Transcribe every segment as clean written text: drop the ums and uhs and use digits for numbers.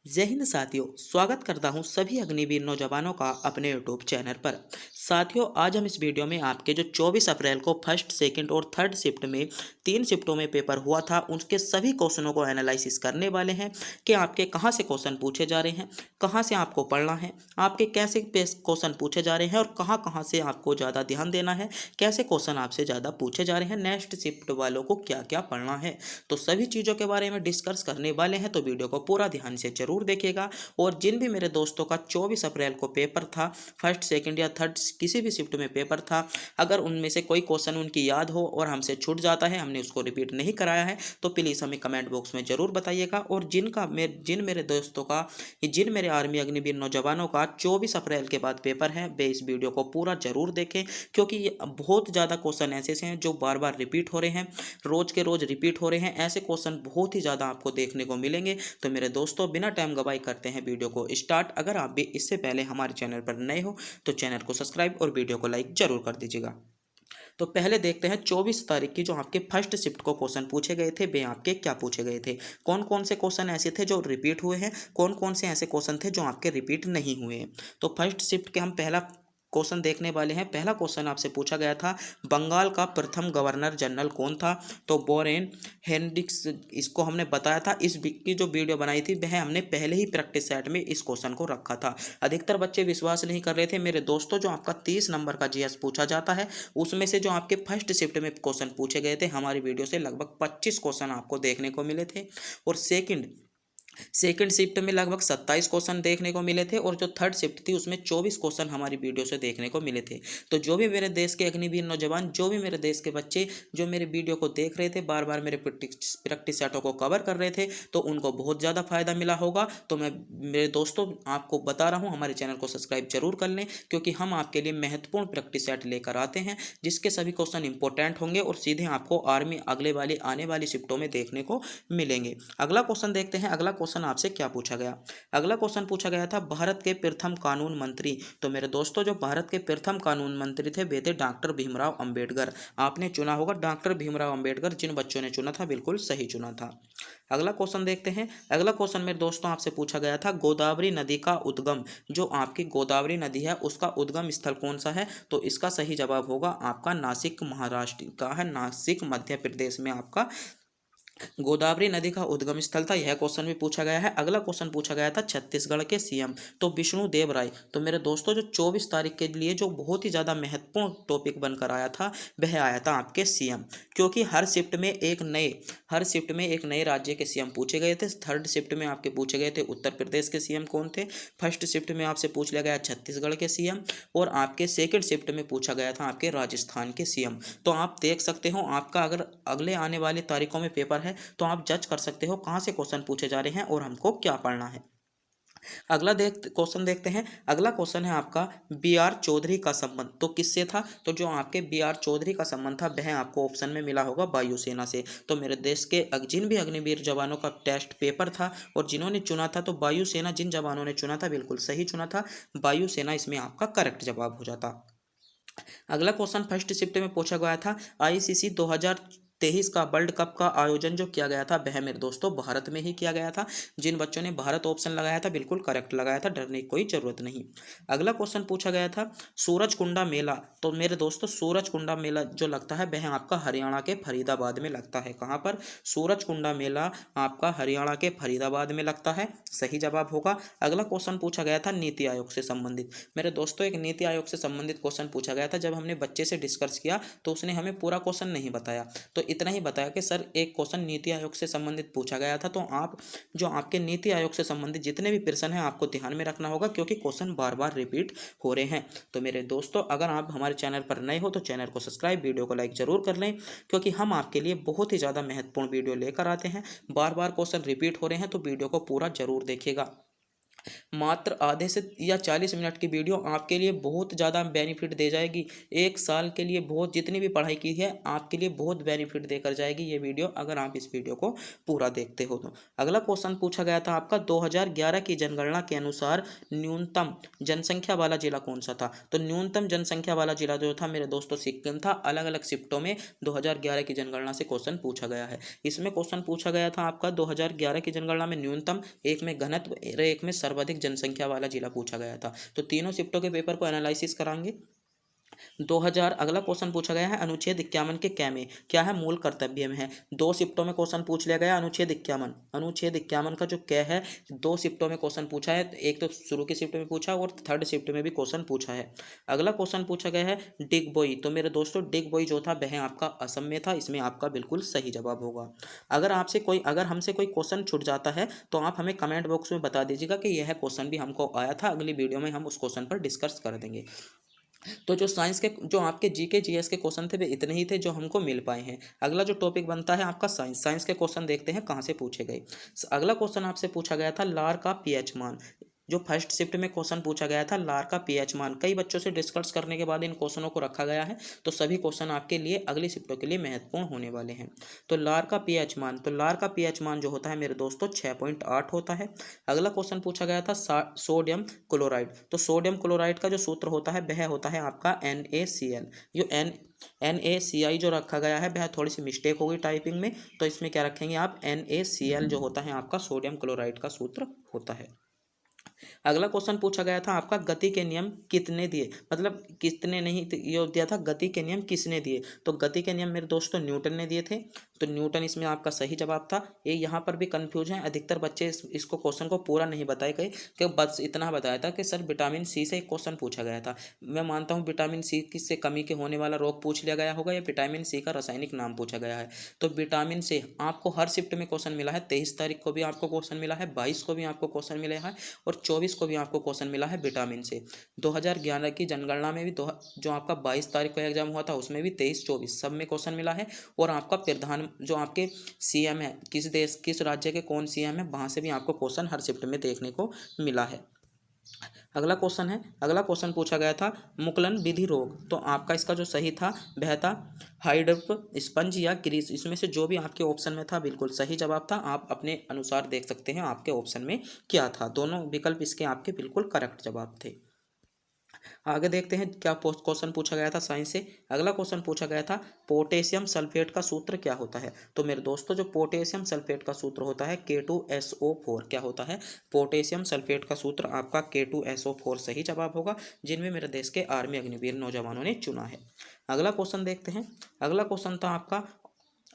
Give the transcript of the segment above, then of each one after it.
जय हिंद साथियों, स्वागत करता हूं सभी अग्निवीर नौजवानों का अपने यूट्यूब चैनल पर। साथियों, आज हम इस वीडियो में आपके जो 24 अप्रैल को फर्स्ट, सेकंड और थर्ड शिफ्ट में 3 शिफ्टों में पेपर हुआ था, उसके सभी क्वेश्चनों को एनालिसिस करने वाले हैं कि आपके कहां से क्वेश्चन पूछे जा रहे हैं, कहां से आपको पढ़ना है, आपके कैसे क्वेश्चन पूछे जा रहे हैं और कहां कहां से आपको ज़्यादा ध्यान देना है, कैसे क्वेश्चन आपसे ज़्यादा पूछे जा रहे हैं, नेक्स्ट शिफ्ट वालों को क्या क्या पढ़ना है। तो सभी चीज़ों के बारे में डिस्कस करने वाले हैं, तो वीडियो को पूरा ध्यान से जरूर देखिएगा। और जिन भी मेरे दोस्तों का 24 अप्रैल को पेपर था, फर्स्ट, सेकंड या थर्ड किसी भी शिफ्ट में पेपर था, अगर उनमें से कोई क्वेश्चन उनकी याद हो और हमसे छूट जाता है, हमने उसको रिपीट नहीं कराया है, तो प्लीज़ हमें कमेंट बॉक्स में ज़रूर बताइएगा। और जिन मेरे दोस्तों का, जिन मेरे आर्मी अग्निवीर नौजवानों का 24 अप्रैल के बाद पेपर है, वे इस वीडियो को पूरा जरूर देखें, क्योंकि ये बहुत ज़्यादा क्वेश्चन ऐसे हैं जो बार बार रिपीट हो रहे हैं, रोज के रोज रिपीट हो रहे हैं। ऐसे क्वेश्चन बहुत ही ज़्यादा आपको देखने को मिलेंगे। तो मेरे दोस्तों, बिना टाइम गवाई करते हैं वीडियो को स्टार्ट। अगर आप भी इससे पहले हमारे चैनल पर नए हो तो चैनल को सब्सक्राइब और वीडियो को लाइक जरूर कर दीजिएगा। तो पहले देखते हैं 24 तारीख की जो आपके फर्स्ट शिफ्ट को क्वेश्चन पूछे गए थे, वे आपके क्या पूछे गए थे, कौन कौन से क्वेश्चन ऐसे थे जो रिपीट हुए हैं, कौन कौन से ऐसे क्वेश्चन थे जो आपके रिपीट नहीं हुए हैं। तो फर्स्ट शिफ्ट के हम पहला क्वेश्चन देखने वाले हैं। पहला क्वेश्चन आपसे पूछा गया था, बंगाल का प्रथम गवर्नर जनरल कौन था। तो बोरेन हेनरिक्स, इसको हमने बताया था। इस की जो वीडियो बनाई थी वह हमने पहले ही प्रैक्टिस सेट में इस क्वेश्चन को रखा था। अधिकतर बच्चे विश्वास नहीं कर रहे थे मेरे दोस्तों। जो आपका 30 नंबर का जीएस पूछा जाता है, उसमें से जो आपके फर्स्ट शिफ्ट में क्वेश्चन पूछे गए थे, हमारी वीडियो से लगभग 25 क्वेश्चन आपको देखने को मिले थे। और सेकंड शिफ्ट में लगभग 27 क्वेश्चन देखने को मिले थे। और जो थर्ड शिफ्ट थी उसमें 24 क्वेश्चन हमारी वीडियो से देखने को मिले थे। तो जो भी मेरे देश के अग्निवीर नौजवान, जो भी मेरे देश के बच्चे जो मेरे वीडियो को देख रहे थे, बार बार मेरे प्रैक्टिस सेटों को कवर कर रहे थे, तो उनको बहुत ज़्यादा फायदा मिला होगा। तो मैं मेरे दोस्तों आपको बता रहा हूँ, हमारे चैनल को सब्सक्राइब जरूर कर लें, क्योंकि हम आपके लिए महत्वपूर्ण प्रैक्टिस सेट लेकर आते हैं, जिसके सभी क्वेश्चन इंपॉर्टेंट होंगे और सीधे आपको आर्मी आने वाली शिफ्टों में देखने को मिलेंगे। अगला क्वेश्चन देखते हैं। अगला क्वेश्चन आपसे क्या पूछा गया। अगला क्वेश्चन पूछा गया था, भारत के प्रथम कानून मंत्री। तो मेरे दोस्तों, जो भारत के प्रथम कानून मंत्री थे वे थे डॉक्टर भीमराव अंबेडकर। आपने चुना होगा डॉक्टर भीमराव अंबेडकर। जिन बच्चों ने चुना था, बिल्कुल सही चुना था। अगला क्वेश्चन देखते हैं। अगला क्वेश्चन मेरे दोस्तों आपसे पूछा गया था, गोदावरी नदी का उद्गम, जो आपकी गोदावरी नदी है उसका उद्गम स्थल कौन सा है। तो इसका सही जवाब होगा आपका नासिक, महाराष्ट्र का है। नासिक मध्य प्रदेश में आपका गोदावरी नदी का उद्गम स्थल था। यह क्वेश्चन भी पूछा गया है। अगला क्वेश्चन पूछा गया था, छत्तीसगढ़ के सीएम। तो विष्णु देव राय। तो मेरे दोस्तों, जो 24 तारीख के लिए जो बहुत ही ज़्यादा महत्वपूर्ण टॉपिक बनकर आया था, वह आया था आपके सीएम। क्योंकि हर शिफ्ट में एक नए राज्य के सीएम पूछे गए थे। थर्ड शिफ्ट में आपके पूछे गए थे उत्तर प्रदेश के सीएम कौन थे। फर्स्ट शिफ्ट में आपसे पूछ लिया गया छत्तीसगढ़ के सीएम। और आपके सेकंड शिफ्ट में पूछा गया था आपके राजस्थान के सीएम। तो आप देख सकते हो, आपका अगर अगले आने वाली तारीखों में पेपर है, तो आप जज कर सकते हो कहां से क्वेश्चन पूछे जा रहे हैं और हमको क्या पढ़ना है। अगला क्वेश्चन देखते हैं। अगला क्वेश्चन है आपका, बी आर चौधरी का संबंध तो किससे था। तो जो आपके बी आर चौधरी का संबंध था, वह आपको ऑप्शन में मिला होगा वायुसेना से। तो मेरे देश के जिन भी अग्निवीर जवानों का टेस्ट पेपर था और जिन्होंने चुना था, तो वायुसेना जिन जवानों ने चुना था, बिल्कुल सही चुना था। वायुसेना इसमें आपका करेक्ट जवाब हो जाता। अगला क्वेश्चन फर्स्ट शिफ्ट में पूछा गया था, आईसीसी 2023 का वर्ल्ड कप का आयोजन जो किया गया था, वह मेरे दोस्तों भारत में ही किया गया था। जिन बच्चों ने भारत ऑप्शन लगाया था, बिल्कुल करेक्ट लगाया था, डरने की कोई जरूरत नहीं। अगला क्वेश्चन पूछा गया था, सूरजकुंडा मेला। तो मेरे दोस्तों, सूरजकुंडा मेला जो लगता है, वह आपका हरियाणा के फरीदाबाद में लगता है। कहाँ पर। सूरजकुंडा मेला आपका हरियाणा के फरीदाबाद में लगता है। सही जवाब होगा। अगला क्वेश्चन पूछा गया था नीति आयोग से संबंधित। मेरे दोस्तों, एक नीति आयोग से संबंधित क्वेश्चन पूछा गया था। जब हमने बच्चे से डिस्कस किया तो उसने हमें पूरा क्वेश्चन नहीं बताया, तो इतना ही बताया कि सर एक क्वेश्चन नीति आयोग से संबंधित पूछा गया था। तो आप जो आपके नीति आयोग से संबंधित जितने भी प्रश्न हैं, आपको ध्यान में रखना होगा, क्योंकि क्वेश्चन बार बार रिपीट हो रहे हैं। तो मेरे दोस्तों, अगर आप हमारे चैनल पर नए हो तो चैनल को सब्सक्राइब, वीडियो को लाइक जरूर कर लें, क्योंकि हम आपके लिए बहुत ही ज़्यादा महत्वपूर्ण वीडियो लेकर आते हैं। बार बार क्वेश्चन रिपीट हो रहे हैं, तो वीडियो को पूरा जरूर देखिएगा। मात्र आधे से या 40 मिनट की वीडियो आपके लिए बहुत ज़्यादा बेनिफिट दे जाएगी। एक साल के लिए बहुत, जितनी भी पढ़ाई की है आपके लिए बहुत बेनिफिट देकर जाएगी ये वीडियो, अगर आप इस वीडियो को पूरा देखते हो तो। अगला क्वेश्चन पूछा गया था आपका, 2011 की जनगणना के अनुसार न्यूनतम जनसंख्या वाला जिला कौन सा था? तो न्यूनतम जनसंख्या वाला जिला जो था मेरे दोस्तों सिक्किम था। अलग अलग शिफ्टों में 2011 की जनगणना से क्वेश्चन पूछा गया है। इसमें क्वेश्चन पूछा गया था आपका 2011 की जनगणना में न्यूनतम, एक में घनत्व और एक में सर्वाधिक जनसंख्या वाला जिला पूछा गया था। तो तीनों शिफ्टों के पेपर को एनालिसिस कराएंगे। 2000 अगला क्वेश्चन पूछा गया है, अनुच्छेद 51 के कै में क्या है? मूल कर्तव्य में है। दो शिफ्टों में क्वेश्चन पूछ लिया गया अनुच्छेद 51 का जो कै है, दो शिफ्टों में क्वेश्चन पूछा है। एक तो शुरू की शिफ्ट में पूछा और थर्ड शिफ्ट में भी क्वेश्चन पूछा है। अगला क्वेश्चन पूछा गया है डिगबोई। तो मेरे दोस्तों डिगबोई जो था वह आपका असम में था। इसमें आपका बिल्कुल सही जवाब होगा। अगर हमसे कोई क्वेश्चन छूट जाता है तो आप हमें कमेंट बॉक्स में बता दीजिएगा कि यह क्वेश्चन भी हमको आया था। अगली वीडियो में हम उस क्वेश्चन पर डिस्कस कर देंगे। तो जो साइंस के, जो आपके जीके जीएस के क्वेश्चन थे वे इतने ही थे जो हमको मिल पाए हैं। अगला जो टॉपिक बनता है आपका साइंस के क्वेश्चन देखते हैं कहाँ से पूछे गए। अगला क्वेश्चन आपसे पूछा गया था लार का पीएच मान। जो फर्स्ट शिफ्ट में क्वेश्चन पूछा गया था लार का पीएच मान, कई बच्चों से डिस्कस करने के बाद इन क्वेश्चनों को रखा गया है। तो सभी क्वेश्चन आपके लिए अगली शिफ्टों के लिए महत्वपूर्ण होने वाले हैं। तो लार का पीएच मान, जो होता है मेरे दोस्तों 6.8 होता है। अगला क्वेश्चन पूछा गया था सोडियम क्लोराइड। तो सोडियम क्लोराइड का जो सूत्र होता है वह होता है आपका NaCl। जो NaCl जो रखा गया है वह थोड़ी सी मिस्टेक होगी टाइपिंग में, तो इसमें क्या रखेंगे आप, NaCl जो होता है आपका सोडियम क्लोराइड का सूत्र होता है। अगला क्वेश्चन पूछा गया था आपका, गति के नियम कितने दिए? मतलब कितने नहीं, ये दिया था गति के नियम किसने दिए? तो गति के नियम मेरे दोस्तों न्यूटन ने दिए थे। तो न्यूटन इसमें आपका सही जवाब था। ये यहाँ पर भी कंफ्यूज है, अधिकतर बच्चे इसको क्वेश्चन को पूरा नहीं बताए गए, कि बस इतना बताया था कि सर विटामिन सी से एक क्वेश्चन पूछा गया था। मैं मानता हूँ विटामिन सी से कमी के होने वाला रोग पूछ लिया गया होगा, या विटामिन सी का रासायनिक नाम पूछा गया है। तो विटामिन से आपको हर शिफ्ट में क्वेश्चन मिला है। 23 तारीख को भी आपको क्वेश्चन मिला है, 22 को भी आपको क्वेश्चन मिला है और 24 को भी आपको क्वेश्चन मिला है विटामिन से। 2011 की जनगणना में भी जो आपका 22 तारीख को एग्जाम हुआ था उसमें भी 23, 24 सब में क्वेश्चन मिला है। और आपका प्रधान जो आपके सीएम है, किस देश किस राज्य के कौन सीएम है, वहां से भी आपको क्वेश्चन हर शिफ्ट में देखने को मिला है। अगला क्वेश्चन पूछा गया था मुकुलन विधि रोग। तो आपका इसका जो सही था वह था हाइड्रप स्पंज या ग्रीस। इसमें से जो भी आपके ऑप्शन में था बिल्कुल सही जवाब था। आप अपने अनुसार देख सकते हैं आपके ऑप्शन में क्या था। दोनों विकल्प इसके आपके बिल्कुल करेक्ट जवाब थे। आगे देखते हैं क्या क्वेश्चन पूछा गया था साइंस से। अगला क्वेश्चन पूछा गया था पोटेशियम सल्फेट का सूत्र क्या होता है? तो मेरे दोस्तों जो पोटेशियम सल्फेट का सूत्र होता है K2SO4। क्या होता है? पोटेशियम सल्फेट का सूत्र आपका K2SO4 सही जवाब होगा, जिनमें मेरे देश के आर्मी अग्निवीर नौजवानों ने चुना है। अगला क्वेश्चन देखते हैं। अगला क्वेश्चन था आपका,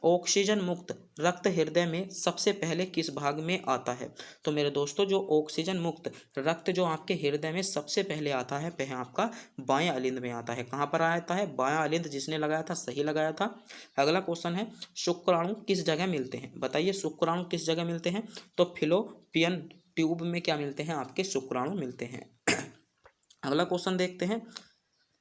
ऑक्सीजन मुक्त रक्त हृदय में सबसे पहले किस भाग में आता है? तो मेरे दोस्तों जो ऑक्सीजन मुक्त रक्त जो आपके हृदय में सबसे पहले आता है वह आपका बाएं अलिंद में आता है। कहाँ पर आता है? बायां अलिंद। जिसने लगाया था सही लगाया था। अगला क्वेश्चन है, शुक्राणु किस जगह मिलते हैं? बताइए शुक्राणु किस जगह मिलते हैं? तो फिलोपियन ट्यूब में क्या मिलते हैं? आपके शुक्राणु मिलते हैं। अगला क्वेश्चन देखते हैं।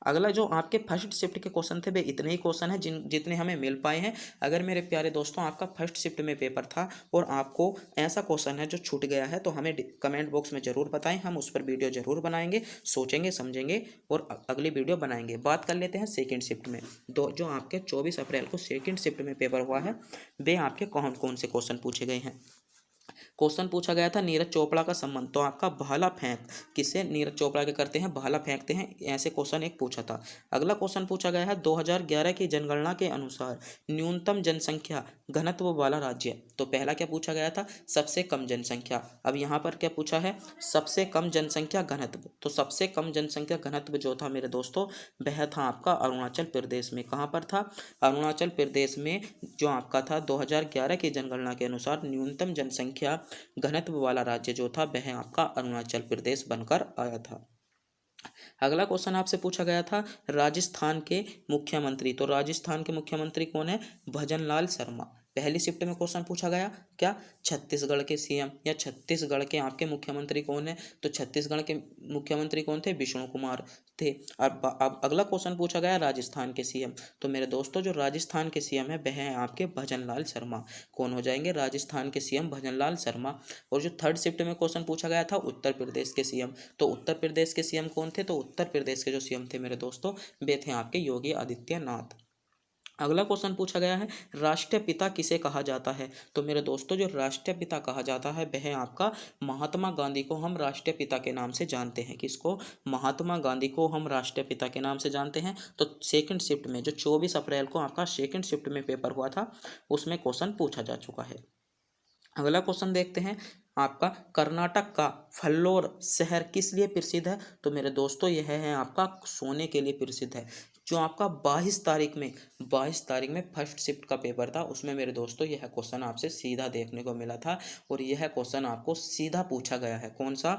अगला जो आपके फर्स्ट शिफ्ट के क्वेश्चन थे वे इतने ही क्वेश्चन हैं जितने हमें मिल पाए हैं। अगर मेरे प्यारे दोस्तों आपका फर्स्ट शिफ्ट में पेपर था और आपको ऐसा क्वेश्चन है जो छूट गया है तो हमें कमेंट बॉक्स में ज़रूर बताएं, हम उस पर वीडियो ज़रूर बनाएंगे, सोचेंगे समझेंगे और अगली वीडियो बनाएंगे। बात कर लेते हैं सेकेंड शिफ्ट में। जो आपके 24 अप्रैल को सेकेंड शिफ्ट में पेपर हुआ है वे आपके कौन कौन से क्वेश्चन पूछे गए हैं। क्वेश्चन पूछा गया था नीरज चोपड़ा का संबंध। तो आपका भाला फेंक किससे? नीरज चोपड़ा के करते हैं, भाला फेंकते हैं, ऐसे क्वेश्चन एक पूछा था। अगला क्वेश्चन पूछा गया है 2011 की जनगणना के अनुसार न्यूनतम जनसंख्या घनत्व वाला राज्य। तो पहला क्या पूछा गया था? सबसे कम जनसंख्या। अब यहाँ पर क्या पूछा है? सबसे कम जनसंख्या घनत्व। तो सबसे कम जनसंख्या घनत्व जो था मेरे दोस्तों वह था आपका अरुणाचल प्रदेश में। कहाँ पर था? अरुणाचल प्रदेश में जो आपका था 2011 की जनगणना के अनुसार न्यूनतम जनसंख्या घनत्व वाला राज्य जो था वह आपका अरुणाचल प्रदेश बनकर आया था। अगला क्वेश्चन आपसे पूछा गया था राजस्थान के मुख्यमंत्री। तो राजस्थान के मुख्यमंत्री कौन है? भजन लाल शर्मा। पहली शिफ्ट में क्वेश्चन पूछा गया क्या, छत्तीसगढ़ के सीएम या छत्तीसगढ़ के आपके मुख्यमंत्री कौन है, तो छत्तीसगढ़ के मुख्यमंत्री कौन थे, विष्णु कुमार थे। अब अगला क्वेश्चन पूछा गया राजस्थान के सीएम, तो मेरे दोस्तों जो राजस्थान के सीएम है वह हैं आपके भजनलाल शर्मा। कौन हो जाएंगे, राजस्थान के सीएम भजनलाल शर्मा। और जो थर्ड शिफ्ट में क्वेश्चन पूछा गया था उत्तर प्रदेश के सीएम, तो उत्तर प्रदेश के सीएम कौन थे, तो उत्तर प्रदेश के जो सीएम थे मेरे दोस्तों वे थे आपके योगी आदित्यनाथ। अगला क्वेश्चन पूछा गया है राष्ट्रीय पिता किसे कहा जाता है, तो मेरे दोस्तों जो राष्ट्रीय पिता कहा जाता है वह है आपका महात्मा गांधी को हम राष्ट्रीय पिता के नाम से जानते हैं। किसको, महात्मा गांधी को हम राष्ट्रीय पिता के नाम से जानते हैं। तो सेकंड शिफ्ट में जो 24 अप्रैल को आपका सेकंड शिफ्ट में पेपर हुआ था उसमें क्वेश्चन पूछा जा चुका है। अगला क्वेश्चन देखते हैं आपका कर्नाटक का फल्लोर शहर किस लिए प्रसिद्ध है, तो मेरे दोस्तों यह है आपका सोने के लिए प्रसिद्ध है। जो आपका 22 तारीख में फर्स्ट शिफ्ट का पेपर था उसमें मेरे दोस्तों यह क्वेश्चन आपसे सीधा देखने को मिला था और यह क्वेश्चन आपको सीधा पूछा गया है। कौन सा,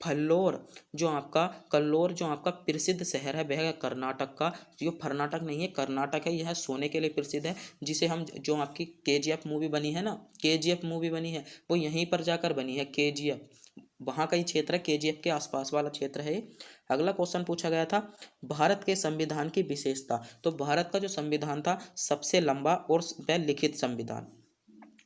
फल्लोर जो आपका कल्लोर जो आपका प्रसिद्ध शहर है वह है कर्नाटक का, जो कर्नाटक नहीं है कर्नाटक है, यह सोने के लिए प्रसिद्ध है। जिसे हम जो आपकी केजीएफ मूवी बनी है ना, केजीएफ मूवी बनी है वो यहीं पर जाकर बनी है, केजीएफ वहाँ का ही क्षेत्र है, केजीएफ के आसपास वाला क्षेत्र है। अगला क्वेश्चन पूछा गया था भारत के संविधान की विशेषता, तो भारत का जो संविधान था सबसे लंबा और वह लिखित संविधान।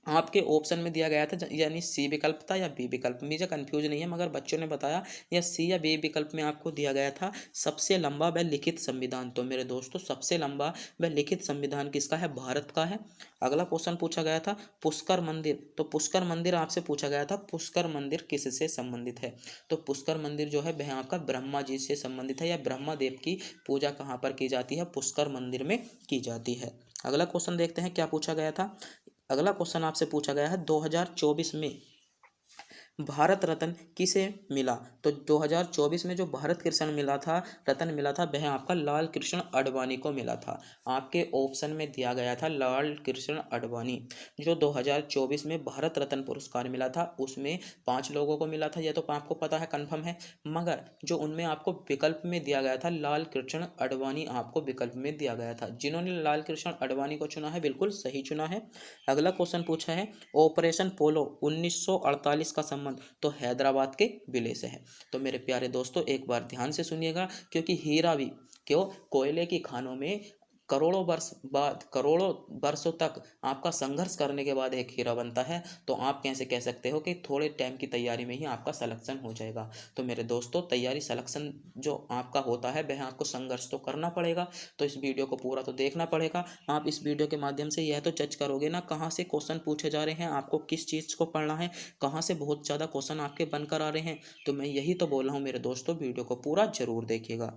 आपके ऑप्शन में दिया गया था यानी सी विकल्प था या बी विकल्प, मुझे कंफ्यूज नहीं है मगर बच्चों ने बताया या सी या बी विकल्प में आपको दिया गया था सबसे लंबा व लिखित संविधान। तो मेरे दोस्तों सबसे लंबा व लिखित संविधान किसका है, भारत का है। अगला क्वेश्चन पूछा गया था पुष्कर मंदिर, तो पुष्कर मंदिर आपसे पूछा गया था पुष्कर मंदिर किससे संबंधित है, तो पुष्कर मंदिर जो है वह आपका ब्रह्मा जी से संबंधित है या ब्रह्मा देव की पूजा कहाँ पर की जाती है, पुष्कर मंदिर में की जाती है। अगला क्वेश्चन देखते हैं क्या पूछा गया था। अगला क्वेश्चन आपसे पूछा गया है 2024 में भारत रत्न किसे मिला, तो 2024 में जो भारत कृष्ण मिला था रत्न मिला था वह आपका लाल कृष्ण आडवाणी को मिला था। आपके ऑप्शन में दिया गया था लाल कृष्ण आडवाणी। जो 2024 में भारत रत्न पुरस्कार मिला था उसमें 5 लोगों को मिला था, यह तो आपको पता है कन्फर्म है, मगर जो उनमें आपको विकल्प में दिया गया था लाल कृष्ण आडवाणी आपको विकल्प में दिया गया था। जिन्होंने लाल कृष्ण आडवाणी को चुना है बिल्कुल सही चुना है। अगला क्वेश्चन पूछा है ऑपरेशन पोलो 1948 का संबंध, तो हैदराबाद के विलय से है। तो मेरे प्यारे दोस्तों एक बार ध्यान से सुनिएगा क्योंकि हीरा भी क्यों कोयले की खानों में करोड़ों वर्षों तक आपका संघर्ष करने के बाद एक हीरा बनता है, तो आप कैसे कह सकते हो कि थोड़े टाइम की तैयारी में ही आपका सिलेक्शन हो जाएगा। तो मेरे दोस्तों तैयारी सिलेक्शन जो आपका होता है वह आपको संघर्ष तो करना पड़ेगा, तो इस वीडियो को पूरा तो देखना पड़ेगा। आप इस वीडियो के माध्यम से यह तो जज करोगे ना कहाँ से क्वेश्चन पूछे जा रहे हैं, आपको किस चीज़ को पढ़ना है, कहाँ से बहुत ज़्यादा क्वेश्चन आपके बनकर आ रहे हैं। तो मैं यही तो बोल रहा हूँ मेरे दोस्तों वीडियो को पूरा जरूर देखिएगा।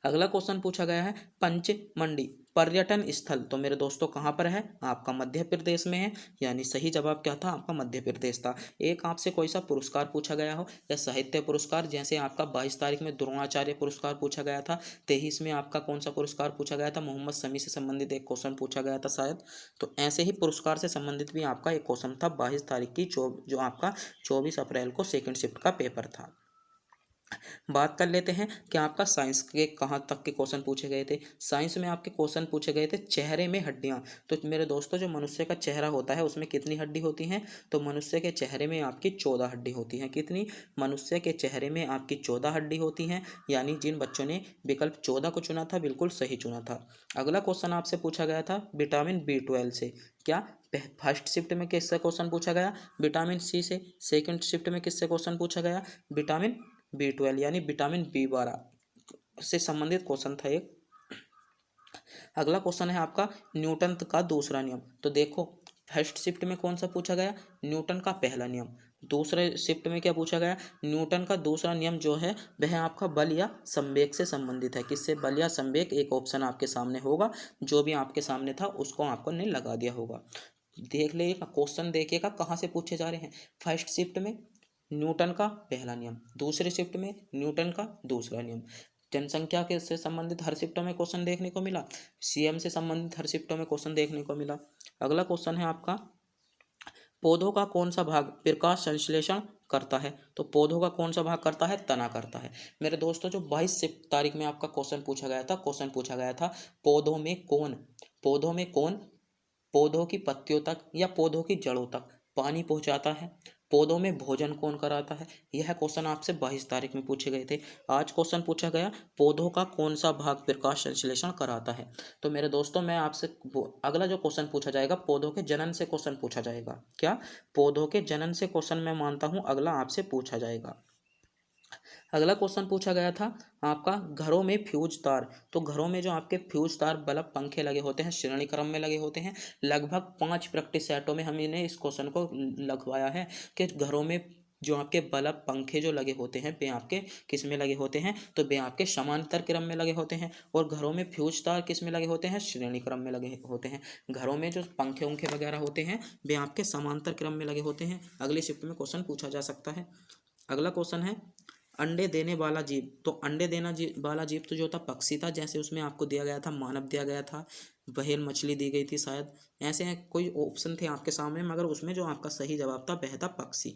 अगला क्वेश्चन पूछा गया है पंचमंडी पर्यटन स्थल, तो मेरे दोस्तों कहाँ पर है, आपका मध्य प्रदेश में है, यानी सही जवाब क्या था आपका मध्य प्रदेश था। एक आपसे कोई सा पुरस्कार पूछा गया हो या साहित्य पुरस्कार, जैसे आपका 22 तारीख में द्रोणाचार्य पुरस्कार पूछा गया था, 23 में आपका कौन सा पुरस्कार पूछा गया था, मोहम्मद शमी से संबंधित एक क्वेश्चन पूछा गया था शायद। तो ऐसे ही पुरस्कार से संबंधित भी आपका एक क्वेश्चन था 22 तारीख की जो आपका 24 अप्रैल को सेकेंड शिफ्ट का पेपर था। बात कर लेते हैं कि आपका साइंस के कहाँ तक के क्वेश्चन पूछे गए थे। साइंस में आपके क्वेश्चन पूछे गए थे चेहरे में हड्डियाँ, तो मेरे दोस्तों जो मनुष्य का चेहरा होता है उसमें कितनी हड्डी होती हैं, तो मनुष्य के चेहरे में आपकी 14 हड्डी होती हैं। कितनी, मनुष्य के चेहरे में आपकी 14 हड्डी होती हैं, यानी जिन बच्चों ने विकल्प 14 को चुना था बिल्कुल सही चुना था। अगला क्वेश्चन आपसे पूछा गया था विटामिन B12 से, क्या फर्स्ट शिफ्ट में किससे क्वेश्चन पूछा गया, विटामिन सी से, सेकंड शिफ्ट में किससे क्वेश्चन पूछा गया, विटामिन B12 यानी विटामिन B12 से संबंधित क्वेश्चन था एक। अगला क्वेश्चन है आपका न्यूटन का दूसरा नियम, तो देखो फर्स्ट शिफ्ट में कौन सा पूछा गया, न्यूटन का पहला नियम। दूसरे शिफ्ट में क्या पूछा गया, न्यूटन का दूसरा नियम जो है वह आपका बल या संवेग से संबंधित है। किससे, बल या संवेग, एक ऑप्शन आपके सामने होगा, जो भी आपके सामने था उसको आपको ने लगा दिया होगा। देख लीजिएगा क्वेश्चन, देखिएगा कहाँ से पूछे जा रहे हैं। फर्स्ट शिफ्ट में न्यूटन का पहला नियम, दूसरे शिफ्ट में न्यूटन का दूसरा नियम। जनसंख्या के से संबंधित हर शिफ्टों में क्वेश्चन देखने को मिला, सीएम से संबंधित हर शिफ्टों में क्वेश्चन देखने को मिला। अगला क्वेश्चन है आपका पौधों का कौन सा भाग प्रकाश संश्लेषण करता है, तो पौधों का कौन सा भाग करता है, तना करता है। मेरे दोस्तों जो 22 तारीख में आपका क्वेश्चन पूछा गया था पौधों में कौन पौधों की पत्तियों तक या पौधों की जड़ों तक पानी पहुंचाता है? पौधों में भोजन कौन कराता है? यह क्वेश्चन आपसे 22 तारीख में पूछे गए थे। आज क्वेश्चन पूछा गया, पौधों का कौन सा भाग प्रकाश संश्लेषण कराता है? तो मेरे दोस्तों, मैं आपसे अगला जो क्वेश्चन पूछा जाएगा, पौधों के जनन से क्वेश्चन पूछा जाएगा। क्या? पौधों के जनन से क्वेश्चन मैं मानता हूं अगला आपसे पूछा जाएगा। अगला क्वेश्चन पूछा गया था आपका, घरों में फ्यूज तार। तो घरों में जो आपके फ्यूज तार बल्ब पंखे लगे होते हैं, श्रेणी क्रम में लगे होते हैं। लगभग 5 प्रैक्टिस सेटों में हमने इस क्वेश्चन को लगवाया है कि घरों में जो आपके बल्ब पंखे जो लगे होते हैं वे आपके किस में लगे होते हैं? तो वे आपके समांतर क्रम में लगे होते हैं। और घरों में फ्यूज तार किस में लगे होते हैं? श्रेणी क्रम में लगे होते हैं। घरों में जो पंखे उंखे वगैरह होते हैं वे आपके समांतर क्रम में लगे होते हैं। अगली शिफ्ट में क्वेश्चन पूछा जा सकता है। अगला क्वेश्चन है, अंडे देने वाला जीव। तो अंडे वाला जीव तो जो था पक्षी था, जैसे उसमें आपको दिया गया था मानव दिया गया था, व्हेल मछली दी गई थी शायद, ऐसे कोई ऑप्शन थे आपके सामने, मगर उसमें जो आपका सही जवाब था वह था पक्षी।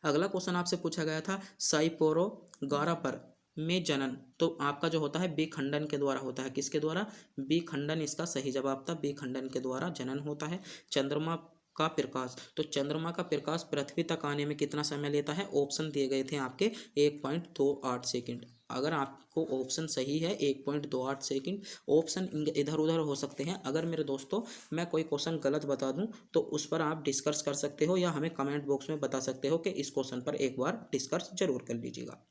अगला क्वेश्चन आपसे पूछा गया था, साइपोरो गारापर में जनन। तो आपका जो होता है बी खंडन के द्वारा होता है। किसके द्वारा? बी खंडन इसका सही जवाब था। बी खंडन के द्वारा जनन होता है। चंद्रमा का प्रकाश। तो चंद्रमा का प्रकाश पृथ्वी तक आने में कितना समय लेता है? ऑप्शन दिए गए थे आपके 1.28 सेकंड। अगर आपको ऑप्शन सही है 1.28 सेकंड, ऑप्शन इधर उधर हो सकते हैं। अगर मेरे दोस्तों मैं कोई क्वेश्चन गलत बता दूं तो उस पर आप डिस्कस कर सकते हो या हमें कमेंट बॉक्स में बता सकते हो कि इस क्वेश्चन पर एक बार डिस्कस जरूर कर लीजिएगा।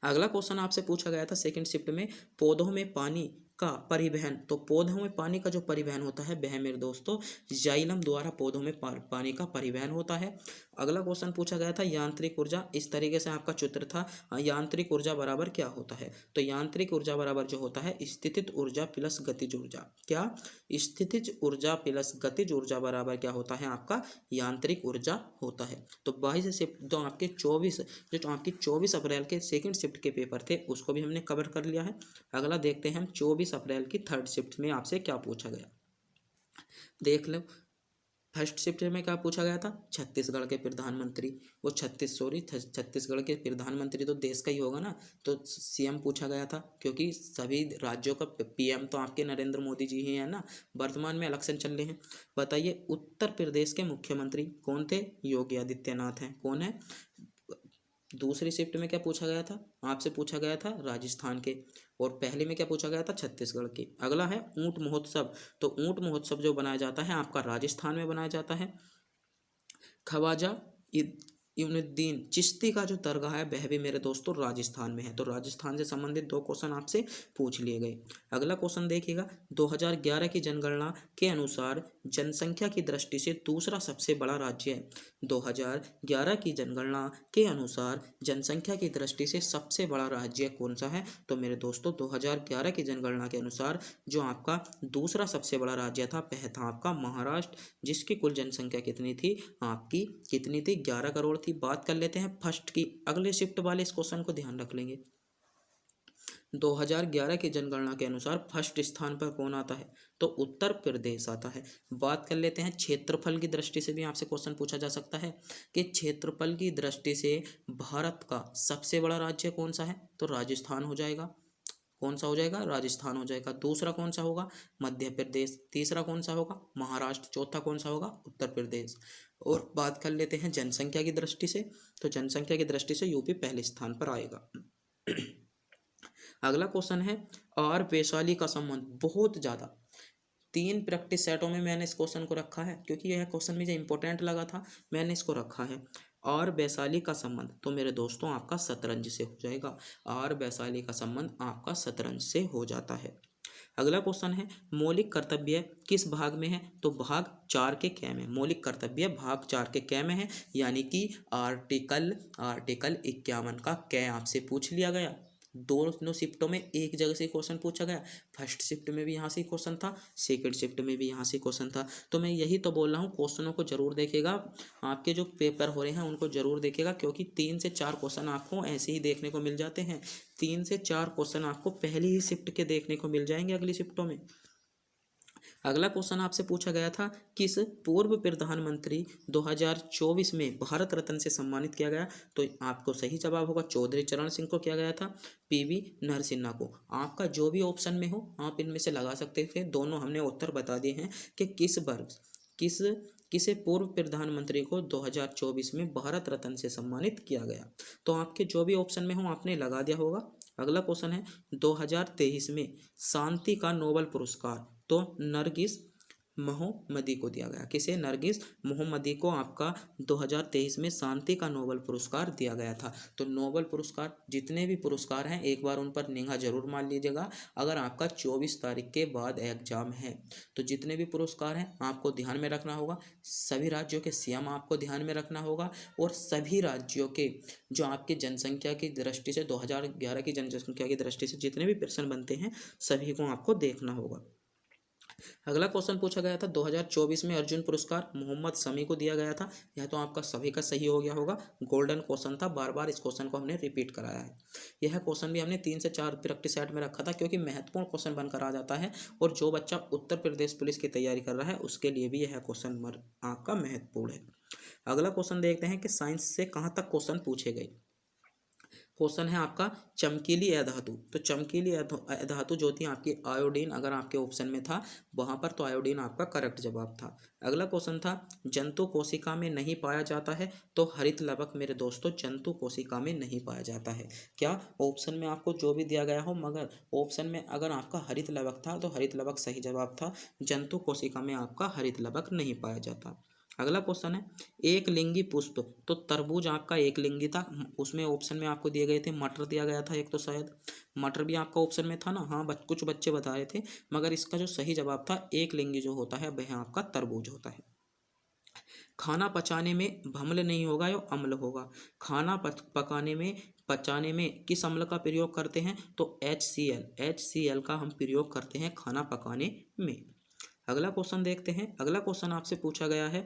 अगला क्वेश्चन आपसे पूछा गया था सेकंड शिफ्ट में, पौधों में पानी का परिवहन। तो पौधों में पानी का जो परिवहन होता है वह मेरे दोस्तों जाइलम द्वारा पौधों में पानी का परिवहन होता है। अगला क्वेश्चन पूछा गया था, यांत्रिक ऊर्जा। इस तरीके से आपका चित्र था, यांत्रिक ऊर्जा बराबर क्या होता है? तो यांत्रिक ऊर्जा बराबर जो होता है स्थितिज ऊर्जा प्लस गतिज ऊर्जा। क्या? स्थितिज ऊर्जा प्लस गतिज ऊर्जा बराबर क्या होता है? आपका यांत्रिक ऊर्जा होता है। तो 22 से जो आपके 24 अप्रैल के सेकंड शिफ्ट के पेपर थे उसको भी हमने कवर कर लिया है। अगला देखते हैं हम 24 अप्रैल की थर्ड शिफ्ट में आपसे क्या पूछा गया। देख लो, फर्स्ट शिफ्ट में क्या पूछा गया था? छत्तीसगढ़ के प्रधानमंत्री, वो छत्तीसगढ़ के प्रधानमंत्री तो देश का ही होगा ना, तो सीएम पूछा गया था, क्योंकि सभी राज्यों का पीएम तो आपके नरेंद्र मोदी जी ही है ना। वर्तमान में इलेक्शन चल रहे हैं। बताइए, उत्तर प्रदेश के मुख्यमंत्री कौन थे? योगी आदित्यनाथ हैं। कौन है? दूसरी शिफ्ट में क्या पूछा गया था? आपसे पूछा गया था राजस्थान के, और पहले में क्या पूछा गया था? छत्तीसगढ़ के। अगला है ऊंट महोत्सव। तो ऊंट महोत्सव जो बनाया जाता है आपका राजस्थान में बनाया जाता है। ख्वाजा इब्नुद्दीन चिश्ती का जो दरगाह है वह भी मेरे दोस्तों राजस्थान में है। तो राजस्थान से संबंधित 2 क्वेश्चन आपसे पूछ लिए गए। अगला क्वेश्चन देखिएगा, 2011 की जनगणना के अनुसार जनसंख्या की दृष्टि से दूसरा सबसे बड़ा राज्य है। 2011 की जनगणना के अनुसार जनसंख्या की दृष्टि से सबसे बड़ा राज्य कौन सा है? तो मेरे दोस्तों 2011 की जनगणना के अनुसार जो आपका दूसरा सबसे बड़ा राज्य था वह था आपका महाराष्ट्र, जिसकी कुल जनसंख्या कितनी थी? आपकी कितनी थी? 11 करोड़ थी। बात कर लेते हैं फर्स्ट की। अगले शिफ्ट वाले इस क्वेश्चन को ध्यान रख लेंगे। 2011 की जनगणना के अनुसार फर्स्ट स्थान पर कौन आता है? तो उत्तर प्रदेश आता है। बात कर लेते हैं क्षेत्रफल की दृष्टि से भी आपसे क्वेश्चन पूछा जा सकता है कि क्षेत्रफल की दृष्टि से भारत का सबसे बड़ा राज्य कौन सा है? तो राजस्थान हो जाएगा। कौन सा हो जाएगा? राजस्थान हो जाएगा। दूसरा कौन सा होगा? मध्य प्रदेश। तीसरा कौन सा होगा? महाराष्ट्र। चौथा कौन सा होगा? उत्तर प्रदेश। और बात कर लेते हैं जनसंख्या की दृष्टि से, तो जनसंख्या की दृष्टि से यूपी पहले स्थान पर आएगा। अगला क्वेश्चन है, और वैशाली का संबंध। बहुत ज़्यादा 3 प्रैक्टिस सेटों में मैंने इस क्वेश्चन को रखा है, क्योंकि यह क्वेश्चन मुझे इंपॉर्टेंट लगा था, मैंने इसको रखा है। और वैशाली का संबंध तो मेरे दोस्तों आपका शतरंज से हो जाएगा। और वैशाली का संबंध आपका शतरंज से हो जाता है। अगला क्वेश्चन है, मौलिक कर्तव्य किस भाग में है? तो भाग 4 के कै में। मौलिक कर्तव्य भाग 4 के कै में है, यानी कि आर्टिकल 51 का कै आपसे पूछ लिया गया। दोनों शिफ्टों में एक जगह से क्वेश्चन पूछा गया। फर्स्ट शिफ्ट में भी यहाँ से क्वेश्चन था, सेकंड शिफ्ट में भी यहाँ से क्वेश्चन था। तो मैं यही तो बोल रहा हूँ, क्वेश्चनों को जरूर देखेगा। आपके जो पेपर हो रहे हैं उनको जरूर देखेगा, क्योंकि 3 से 4 क्वेश्चन आपको ऐसे ही देखने को मिल जाते हैं। 3 से 4 क्वेश्चन आपको पहली ही शिफ्ट के देखने को मिल जाएंगे अगली शिफ्टों में। अगला क्वेश्चन आपसे पूछा गया था, किस पूर्व प्रधानमंत्री 2024 में भारत रत्न से सम्मानित किया गया? तो आपको सही जवाब होगा चौधरी चरण सिंह को किया गया था, पीवी नरसिम्हा को। आपका जो भी ऑप्शन में हो आप इनमें से लगा सकते थे। दोनों हमने उत्तर बता दिए हैं कि किस वर्ष किस किसे पूर्व प्रधानमंत्री को 2024 में भारत रत्न से सम्मानित किया गया। तो आपके जो भी ऑप्शन में हो आपने लगा दिया होगा। अगला क्वेश्चन है, 2023 में शांति का नोबेल पुरस्कार तो नरगिस मोहम्मदी को दिया गया। किसे? नरगिस मोहम्मदी को आपका 2023 में शांति का नोबेल पुरस्कार दिया गया था। तो नोबेल पुरस्कार जितने भी पुरस्कार हैं एक बार उन पर निगाह जरूर मार लीजिएगा। अगर आपका 24 तारीख के बाद एग्जाम है तो जितने भी पुरस्कार हैं आपको ध्यान में रखना होगा। सभी राज्यों के सीएम आपको ध्यान में रखना होगा और सभी राज्यों के जो आपकी जनसंख्या की दृष्टि से 2011 की जनसंख्या की दृष्टि से जितने भी प्रश्न बनते हैं सभी को आपको देखना होगा। अगला क्वेश्चन पूछा गया था, 2024 में अर्जुन पुरस्कार मोहम्मद शमी को दिया गया था। यह तो आपका सभी का सही हो गया होगा। गोल्डन क्वेश्चन था, बार बार इस क्वेश्चन को हमने रिपीट कराया है। यह क्वेश्चन भी हमने 3 से 4 प्रैक्टिस सेट में रखा था क्योंकि महत्वपूर्ण क्वेश्चन बनकर आ जाता है और जो बच्चा उत्तर प्रदेश पुलिस की तैयारी कर रहा है उसके लिए भी यह क्वेश्चन आपका महत्वपूर्ण है। अगला क्वेश्चन देखते हैं कि साइंस से कहाँ तक क्वेश्चन पूछे गए। क्वेश्चन है आपका चमकीली अधातु। तो चमकीली अधातु जो थी आपकी आयोडीन, अगर आपके ऑप्शन में था वहां पर तो आयोडीन आपका करेक्ट जवाब था। अगला क्वेश्चन था, जंतु कोशिका में नहीं पाया जाता है तो हरित लवक मेरे दोस्तों जंतु कोशिका में नहीं पाया जाता है। क्या? ऑप्शन में आपको जो भी दिया गया हो मगर ऑप्शन में अगर आपका हरित लवक था तो हरित लवक सही जवाब था। जंतु कोशिका में आपका हरित लवक नहीं पाया जाता। अगला क्वेश्चन है, एक लिंगी पुष्प। तो तरबूज आपका एक लिंगी था। उसमें ऑप्शन में आपको दिए गए थे मटर दिया गया था एक, तो शायद मटर भी आपका ऑप्शन में था ना। हाँ कुछ बच्चे बता रहे थे मगर इसका जो सही जवाब था एक लिंगी जो होता है वह आपका तरबूज होता है। खाना पचाने में भम्ल नहीं होगा या अम्ल होगा। खाना पचाने में किस अम्ल का प्रयोग करते हैं? तो HCl का हम प्रयोग करते हैं खाना पकाने में। अगला क्वेश्चन देखते हैं। अगला क्वेश्चन आपसे पूछा गया है,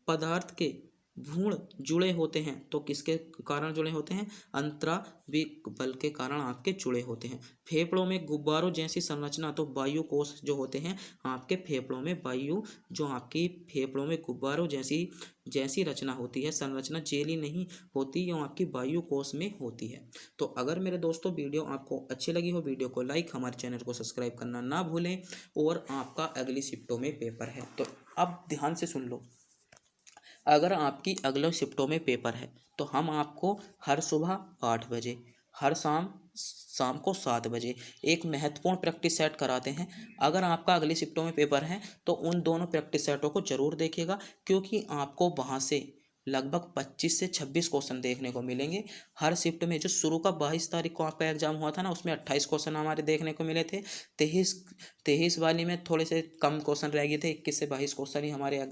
पदार्थ के भ्रूण जुड़े होते हैं तो किसके कारण जुड़े होते हैं? अंतराविक बल के कारण आपके जुड़े होते हैं। फेफड़ों में गुब्बारों जैसी संरचना, तो वायु कोश जो होते हैं आपके फेफड़ों में, वायु जो आपकी फेफड़ों में गुब्बारों जैसी रचना होती है, संरचना जेली नहीं होती, ये आपकी वायु कोश में होती है। तो अगर मेरे दोस्तों वीडियो आपको अच्छी लगी हो वीडियो को लाइक, हमारे चैनल को सब्सक्राइब करना ना भूलें। और आपका अगली शिफ्टों में पेपर है तो अब ध्यान से सुन लो। अगर आपकी अगले शिफ्टों में पेपर है तो हम आपको हर सुबह 8 बजे, हर शाम को 7 बजे एक महत्वपूर्ण प्रैक्टिस सेट कराते हैं। अगर आपका अगली शिफ्टों में पेपर है तो उन दोनों प्रैक्टिस सेटों को जरूर देखिएगा क्योंकि आपको वहाँ से लगभग 25 से 26 क्वेश्चन देखने को मिलेंगे। हर शिफ्ट में जो शुरू का 22 तारीख को आपका एग्जाम हुआ था ना उसमें 28 क्वेश्चन हमारे देखने को मिले थे। 23 वाली में थोड़े से कम क्वेश्चन रह गए थे, 21 से 22 क्वेश्चन ही हमारे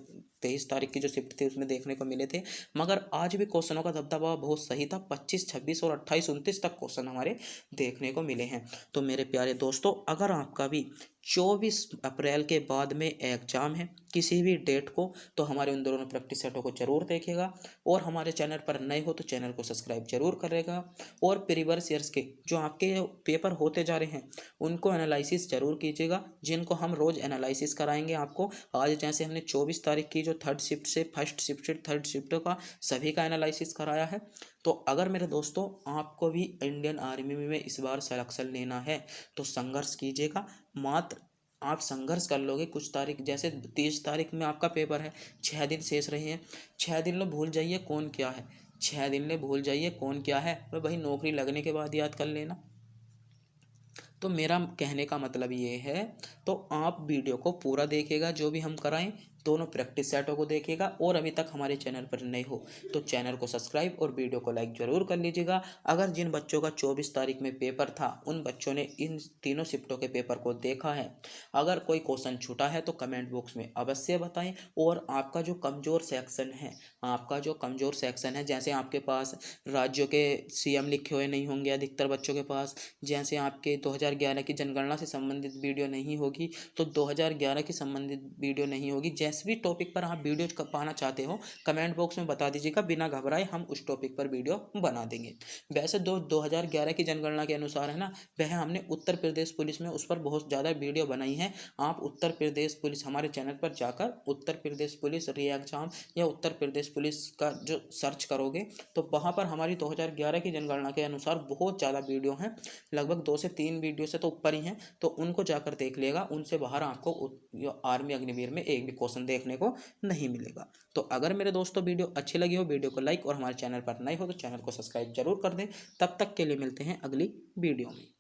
23 तारीख की जो शिफ्ट थी उसमें देखने को मिले थे। मगर आज भी क्वेश्चनों का दबदबा बहुत सही था। 25, 26 और 28, 29 तक क्वेश्चन हमारे देखने को मिले हैं। तो मेरे प्यारे दोस्तों, अगर आपका भी 24 अप्रैल के बाद में एग्जाम है किसी भी डेट को तो हमारे उन दोनों प्रैक्टिस सेटों को जरूर देखेगा। और हमारे चैनल पर नए हो तो चैनल को सब्सक्राइब जरूर करेगा। और प्रीवियस ईयर्स के जो आपके पेपर होते जा रहे हैं उनको एनालिसिस जरूर कीजिएगा, जिनको हम रोज एनालिसिस कराएंगे आपको। आज जैसे हमने 24 तारीख की जो थर्ड शिफ्ट से फर्स्ट शिफ्ट से थर्ड शिफ्ट का सभी का एनालिसिस कराया है। तो अगर मेरे दोस्तों आपको भी इंडियन आर्मी में इस बार सिलेक्शन लेना है तो संघर्ष कीजिएगा। मात्र आप संघर्ष कर लोगे। कुछ तारीख जैसे 30 तारीख में आपका पेपर है, 6 दिन शेष रहे हैं। 6 दिन लो भूल जाइए कौन क्या है, 6 दिन ले भूल जाइए कौन क्या है, भाई नौकरी लगने के बाद याद कर लेना। तो मेरा कहने का मतलब ये है तो आप वीडियो को पूरा देखिएगा, जो भी हम कराएं दोनों प्रैक्टिस सेटों को देखिएगा। और अभी तक हमारे चैनल पर नए हो तो चैनल को सब्सक्राइब और वीडियो को लाइक जरूर कर लीजिएगा। अगर जिन बच्चों का 24 तारीख में पेपर था उन बच्चों ने इन तीनों शिफ्टों के पेपर को देखा है, अगर कोई क्वेश्चन छूटा है तो कमेंट बॉक्स में अवश्य बताएं। और आपका जो कमज़ोर सेक्शन है, जैसे आपके पास राज्यों के सीएम लिखे हुए नहीं होंगे अधिकतर बच्चों के पास, जैसे आपके 2011 की जनगणना से संबंधित वीडियो नहीं होगी तो 2011 की संबंधित वीडियो नहीं होगी, जैसे जैसे भी टॉपिक पर आप वीडियो पाना चाहते हो कमेंट बॉक्स में बता दीजिएगा, बिना घबराए हम उस टॉपिक पर वीडियो बना देंगे। वैसे 2011 की जनगणना के अनुसार है ना, वह हमने उत्तर प्रदेश पुलिस में उस पर बहुत ज़्यादा वीडियो बनाई है। आप उत्तर प्रदेश पुलिस हमारे चैनल पर जाकर उत्तर प्रदेश पुलिस री एग्जाम या उत्तर प्रदेश पुलिस का जो सर्च करोगे तो वहाँ पर हमारी 2011 की जनगणना के अनुसार बहुत ज़्यादा वीडियो हैं, लगभग 2 से 3 वीडियो से तो ऊपर ही हैं। तो उनको जाकर देख लेगा, उनसे बाहर आपको आर्मी अग्निवीर में एक भी क्वेश्चन देखने को नहीं मिलेगा। तो अगर मेरे दोस्तों वीडियो अच्छी लगी हो, वीडियो को लाइक और हमारे चैनल पर नए हो तो चैनल को सब्सक्राइब जरूर कर दें। तब तक के लिए मिलते हैं अगली वीडियो में।